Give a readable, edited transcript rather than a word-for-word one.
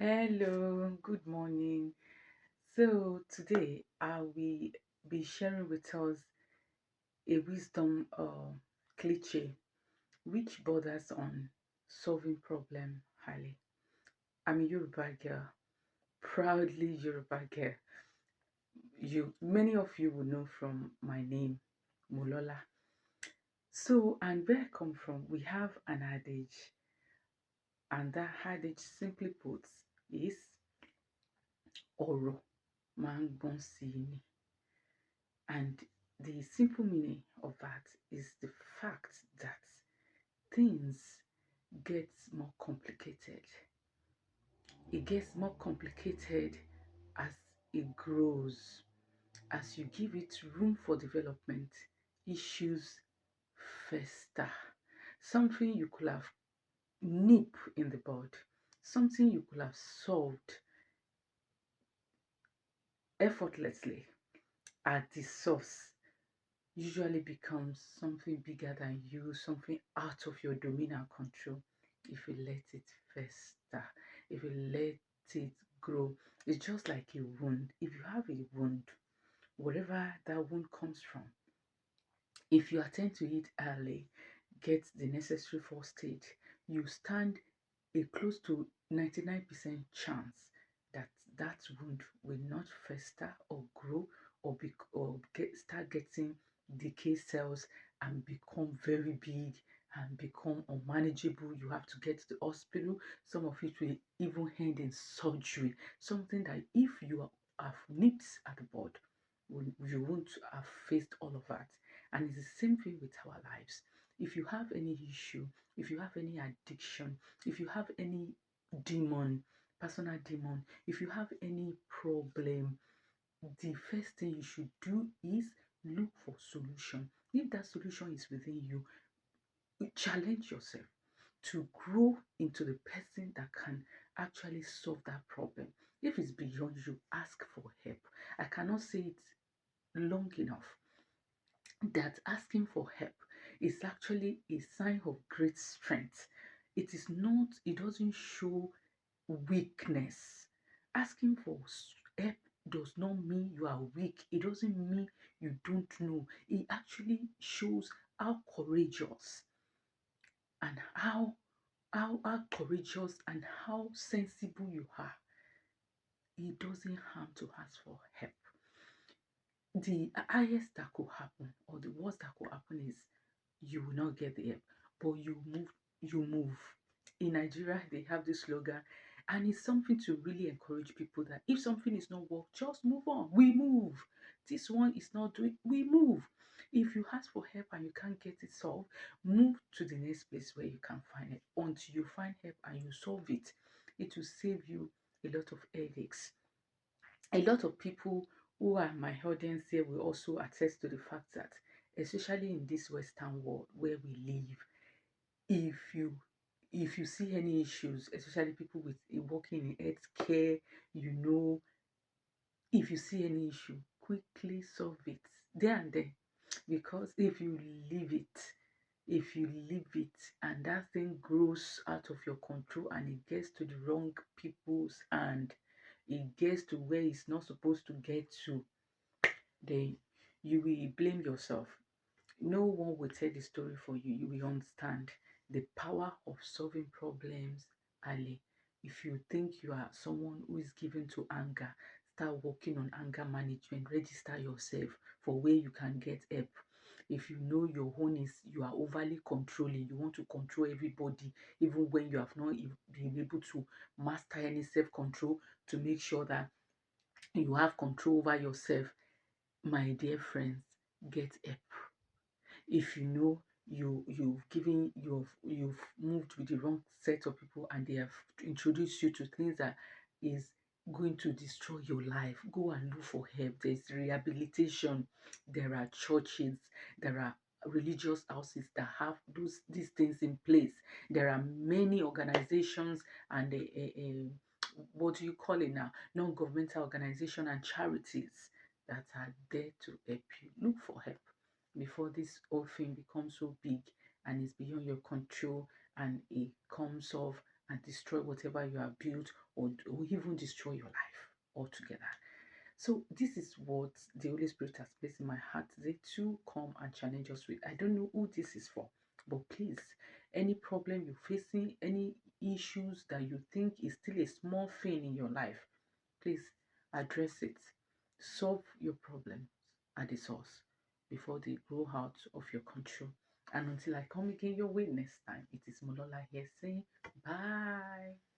Hello, good morning. So today I will be sharing with us a wisdom cliche which borders on solving problem highly. I'm a Yoruba girl, proudly Yoruba girl. Many of you will know from my name, Mulola. So, and where I come from, we have an adage, and that adage simply put is Oro Mangbon Sini. And the simple meaning of that is the fact that things get more complicated. It gets more complicated as it grows. As you give it room for development, issues fester. Something you could have nip in the bud, something you could have solved effortlessly at the source usually becomes something bigger than you, something out of your domain and control if you let it fester, if you let it grow. It's just like a wound. If you have a wound, wherever that wound comes from, if you attend to it early, get the necessary first aid, you stand a close to 99% chance that that wound will not fester or grow or start getting decay cells and become very big and become unmanageable. You have to get to the hospital. Some of it will even end in surgery. Something that if you have nipped at the bud, you won't have faced all of that. And it's the same thing with our lives. If you have any issue, if you have any addiction, if you have any demon, personal demon, if you have any problem, the first thing you should do is look for solution. If that solution is within you, challenge yourself to grow into the person that can actually solve that problem. If it's beyond you, ask for help. I cannot say it long enough that asking for help is actually a sign of great strength. It is not, it doesn't show weakness. Asking for help does not mean you are weak. It doesn't mean you don't know. It actually shows how courageous and how courageous and how sensible you are. It doesn't harm to ask for help. The highest that could happen or the worst that could happen is you will not get the help, but you move. In Nigeria, they have this slogan, and it's something to really encourage people that if something is not work, just move on. We move. This one is not doing, we move. If you ask for help and you can't get it solved, move to the next place where you can find it until you find help and you solve it. It will save you a lot of headaches. A lot of people who are my audience here will also attest to the fact that, especially in this Western world where we live, if you if you see any issues, especially people with working in healthcare, you know, if you see any issue, quickly solve it there and then. Because if you leave it and that thing grows out of your control and it gets to the wrong people's hand, it gets to where it's not supposed to get to, then you will blame yourself. No one will tell the story for you. You will understand the power of solving problems early. If you think you are someone who is given to anger, start working on anger management. Register yourself for where you can get help. If you know your own is you are overly controlling, you want to control everybody, even when you have not been able to master any self control to make sure that you have control over yourself, my dear friends, get help. If you know you've moved with the wrong set of people and they have introduced you to things that is going to destroy your life, go and look for help. There's rehabilitation, there are churches, there are religious houses that have these things in place. There are many organizations and what do you call it now, non-governmental organization and charities that are there to help you. Look for help before this whole thing becomes so big and it's beyond your control and it comes off and destroy whatever you have built, or even destroy your life altogether. So this is what the Holy Spirit has placed in my heart today to come and challenge us with. I don't know who this is for, but please, any problem you're facing, any issues that you think is still a small thing in your life, please address it. Solve your problems at the source before they grow out of your control. And until I come again your way next time, it is Molola here saying bye.